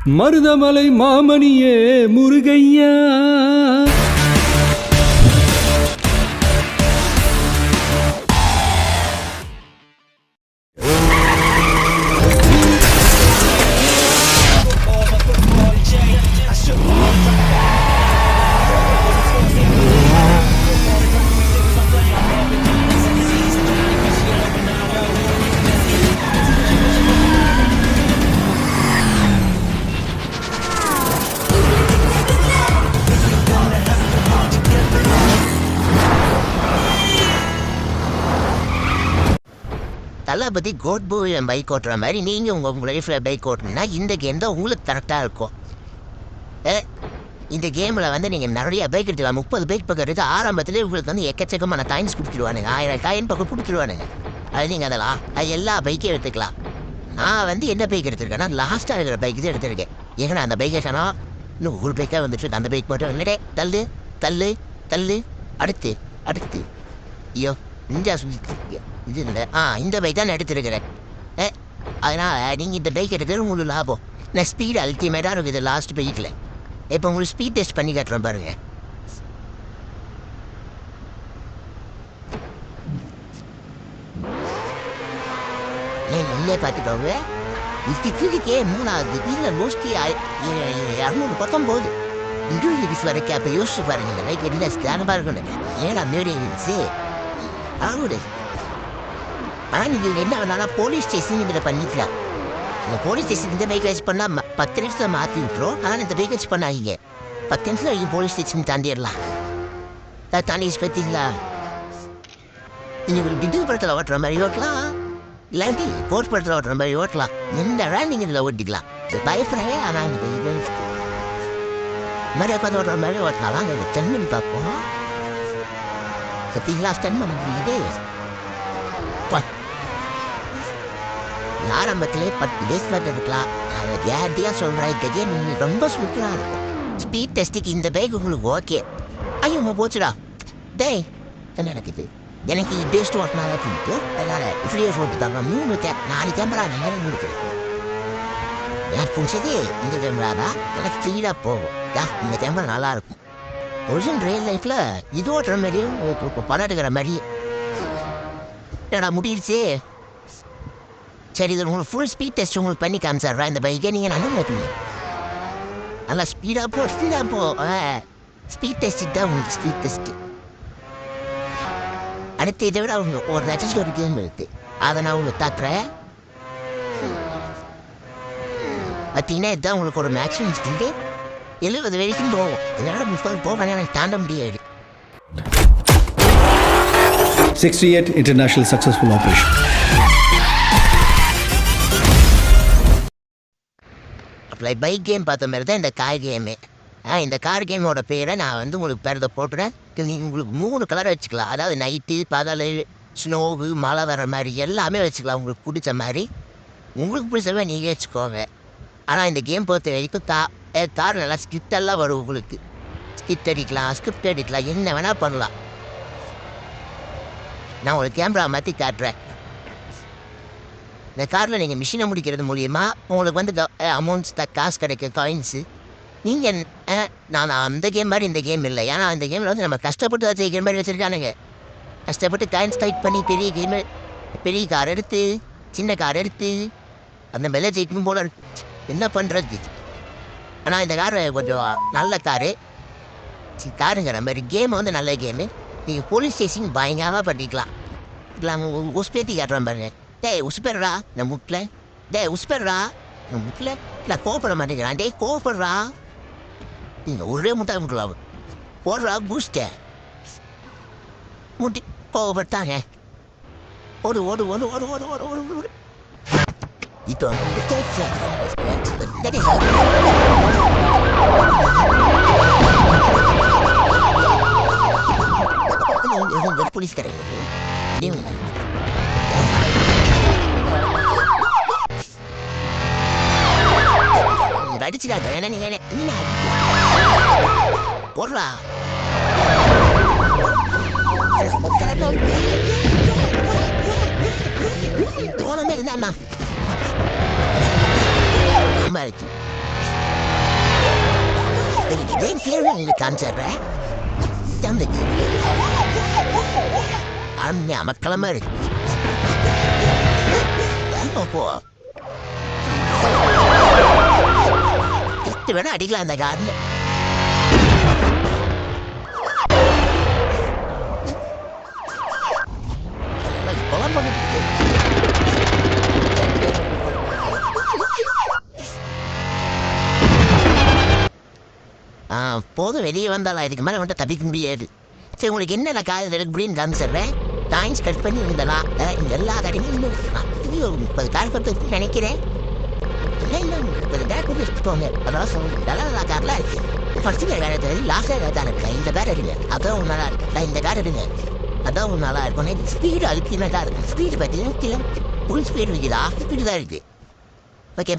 மருதமலை மாமணியே முருகையா. தளபதி கோட் போய் பைக் ஓட்டுற மாதிரி நீங்கள் உங்கள் லைஃப்பில் பைக் ஓட்டணும்னா இந்த கேம் தான் உங்களுக்கு கரெக்டாக இருக்கும். இந்த கேமில் வந்து நீங்கள் நிறைய பைக் எடுத்துக்கலாம். 30 பைக் பக்கம் எடுத்து ஆரம்பத்திலே உங்களுக்கு வந்து எக்கச்சக்கமான காயின்ஸ் கொடுத்துருவானுங்க. 1000 காயின் பக்கம் கொடுத்துருவானுங்க. அது நீங்கள் அதெல்லாம் அது எல்லா பைக்கையும் எடுத்துக்கலாம். நான் வந்து என்ன பைக் எடுத்திருக்கேன்னா லாஸ்ட்டாக இருக்கிற பைக் தான் எடுத்திருக்கேன். ஏன்னா அந்த பைக்கை சொன்னால் இன்னும் ஒரு பைக்காக வந்துட்டு அந்த பைக் மட்டும் இல்லைடே தள்ளு தள்ளு தள்ளு அடுத்து அடுத்து ஐயோ இந்தியா இது இல்லை இந்த பைக் தான் நான் எடுத்துருக்கிறேன். அதனால் நீங்கள் இந்த பைக் எடுக்கிறது உங்களுக்கு லாபம். நான் ஸ்பீடு அல்டிமேட்டாக இருக்குது லாஸ்ட் பைக்கில். இப்போ உங்களுக்கு ஸ்பீட் டெஸ்ட் பண்ணி காட்டுறேன் பாருங்க. நீங்களே பார்த்துக்கோங்க. இதுக்கே 3வது இதில் மோஸ்ட்லி 219 20 வரைக்கும். அப்போ யோசிச்சு பாருங்க இந்த பைக் என்ன ஸ்டாண்டமாக இருக்கணும். ஏன்னா மேலே இருந்துச்சு அவரு. ஆனால் நீங்கள் என்ன வேணாலும் போலீஸ் ஸ்டேஷன் இதில் பண்ணிக்கலாம். இந்த போலீஸ் ஸ்டேஷன் இந்த பைக் வச்சு பண்ணால் 10 நிமிஷத்தில் மாற்றி விட்டுரும். ஆனால் இந்த பைக் வச்சு பண்ணாங்க 10 நிமிஷத்தில் வரைக்கும் போலீஸ் ஸ்டேஷன் தாண்டிடலாம். தாண்டி பார்த்தீங்களா? நீங்கள் டிட்டு படத்தில் ஓட்டுற மாதிரி ஓட்டலாம், இல்லாட்டி போர்ட் படத்தில் ஓட்டுற மாதிரி ஓட்டலாம். எந்த வேலை நீங்கள் இதில் ஓட்டிக்கலாம். பயப்படுறவே ஆனால் இந்த மாதிரி உட்காந்து ஓட்டுற மாதிரி ஓட்டலாம். வாங்க இதை ஸ்டன் பண்ணி பார்ப்போம். பார்த்தீங்களா ஸ்டன் பண்ண முடியுது. ஆரம்பத்திலே 10 டேஸ் மட்டும் இருக்கலாம். அதை கேரண்டியாக சொல்கிறேன். இந்த கேம் நீங்கள் ரொம்ப சூப்பராக இருக்கும். ஸ்பீட் டெஸ்ட்டுக்கு இந்த பைக் உங்களுக்கு ஓகே. ஐயோ போச்சுடா டேய் என்ன நடக்குது. எனக்கு பெஸ்ட் ஓட்டினால பிடிக்கு. அதனால் ஃப்ரீயாக ஓட்டுத்தாங்க 4 கேமரா நேரம் இருக்குது. எனக்கு பிடிச்சது இந்த கேமரா தான். எனக்கு ஸ்பீடாக போகும். இந்த கேமரா நல்லாயிருக்கும். ஒரிஜினல் ரியல் லைஃப்பில் இது ஓட்டுற மாதிரியும் படம் எடுக்கிற மாதிரியே என்னடா முடியிடுச்சு. சரி இது உங்களுக்கு ஃபுல் ஸ்பீட் டெஸ்ட் உங்களுக்கு பண்ணி காமிச்சிட்றேன். இந்த பைக்கை நீங்கள் நல்லா வைக்கணும். நல்லா ஸ்பீடாக போ ஸ்பீட் டெஸ்ட்டு தான் உங்களுக்கு ஸ்பீட் டெஸ்ட்டு. அடுத்து இதை விட அவங்க ஒரு லட்சம் ஒரு கேம் இருக்குது. அதை நான் உங்களுக்கு தாக்குறேன். பார்த்தீங்கன்னா இதுதான் உங்களுக்கு ஒரு மேக்ஸிமம் ஸ்பீடு 70 வரைக்கும் போகும். இதனால் 30 போவேன் எனக்கு தாண்ட முடியாது. 68 international successful operation. Bike game பார்த்த மாதிரி தான் இந்த கார் கேமு. இந்த கார் கேமோட பேரை நான் வந்து உங்களுக்கு பேரதை போட்டுறேன். நீங்கள் உங்களுக்கு 3 கலரை வச்சுக்கலாம். அதாவது நைட்டு பகல் ஸ்னோவு மழை வர மாதிரி எல்லாமே வச்சுக்கலாம். உங்களுக்கு பிடிச்ச மாதிரி உங்களுக்கு பிடிச்சவே நீங்கள் வச்சுக்கோங்க. ஆனால் இந்த கேம் பொறுத்த வரைக்கும் கார் நல்லா ஸ்கிரிப்டெல்லாம் வரும். உங்களுக்கு ஸ்கிரிப்ட் அடிக்கலாம், ஸ்கிரிப்ட் அடிக்கலாம், என்ன வேணால் பண்ணலாம். நான் உங்களுக்கு கேமரா மாற்றி காட்டுறேன். இந்த காரில் நீங்கள் மிஷினை முடிக்கிறது மூலிமா உங்களுக்கு வந்து அமௌண்ட்ஸ் காசு கிடைக்கும், காயின்ஸு. நீங்கள் நான் அந்த கேம் மாதிரி இந்த கேம் இல்லை. ஏன்னா இந்த கேமில் வந்து நம்ம கஷ்டப்பட்டு வச்சுக்கிற மாதிரி வச்சுருக்கானுங்க. கஷ்டப்பட்டு காயின்ஸ் டைட் பண்ணி பெரிய கேமு பெரிய கார் எடுத்து சின்ன கார் எடுத்து அந்த மேலே ஜெயிக்கும் போல என்ன பண்ணுறது. ஆனால் இந்த கார் கொஞ்சம் நல்ல காரு. காருங்கிற மாதிரி கேம் வந்து நல்ல கேமு. நீங்கள் போலீஸ் ஸ்டேஷன் பயங்கரமாக பண்ணிக்கலாம். இல்லை உஸ்பேத்தி காட்டுறேன் பாருங்க. டேய் உசுப்பேடுறா நான் முட்டில். டேய் உசுப்பேடுறா நான் முட்டில். இல்லை கோவப்பட மாட்டேங்கிறான். டேய் கோவப்படுறா. நீங்கள் ஒரே முட்டாக முட்டலாம் போடுறா பூஸ்ட முட்டி கோவப்பட்டாங்க. ஓடு ஓடு ஓடு ஓடு ஓடு ஓடு ஓடு ஓடு. இப்போ போலீஸ் கிடையாது. அடிச்சுக்காங்க. ஏன்னா நீங்க போடுறா தோணமே இருந்தா காமிச்சிடுறேன் தந்துக்கு அம்மையா மக்களமா இருக்கு போ வேணா அடிக்கலாம் அந்த கார்ல போதும் வெளியே வந்தாலும் இதுக்கு மேலே வந்துட்டு தப்பிக்க முடியாது சரி உங்களுக்கு என்னென்ன காதல் எடுக்க முடியும்னு காமிச்சிடுறேன் டாயின்ஸ் கட் பண்ணி இருந்தலாம் இந்த எல்லா கடையும் இன்னும் 30 கார் கொடுத்து நினைக்கிறேன் இல்லை 30 கார் கொடுத்து வச்சுக்கோங்க அதான் சொல்லுங்க நல்லா கார்லாம் இருக்கு ஃபர்ஸ்ட் கார் லாஸ்ட்டாக தான் இருக்கேன் இந்த கார் எடுங்க அதான் நல்லா இருக்கு இந்த கார் எடுங்க அதான் நல்லா இருக்கும் ஸ்பீடு அழுத்தினா தான் இருக்கும் ஸ்பீடு பார்த்தீங்கன்னா ஃபுல் ஸ்பீடு இருக்குதா ஸ்பீடு தான் இருக்குது ஓகே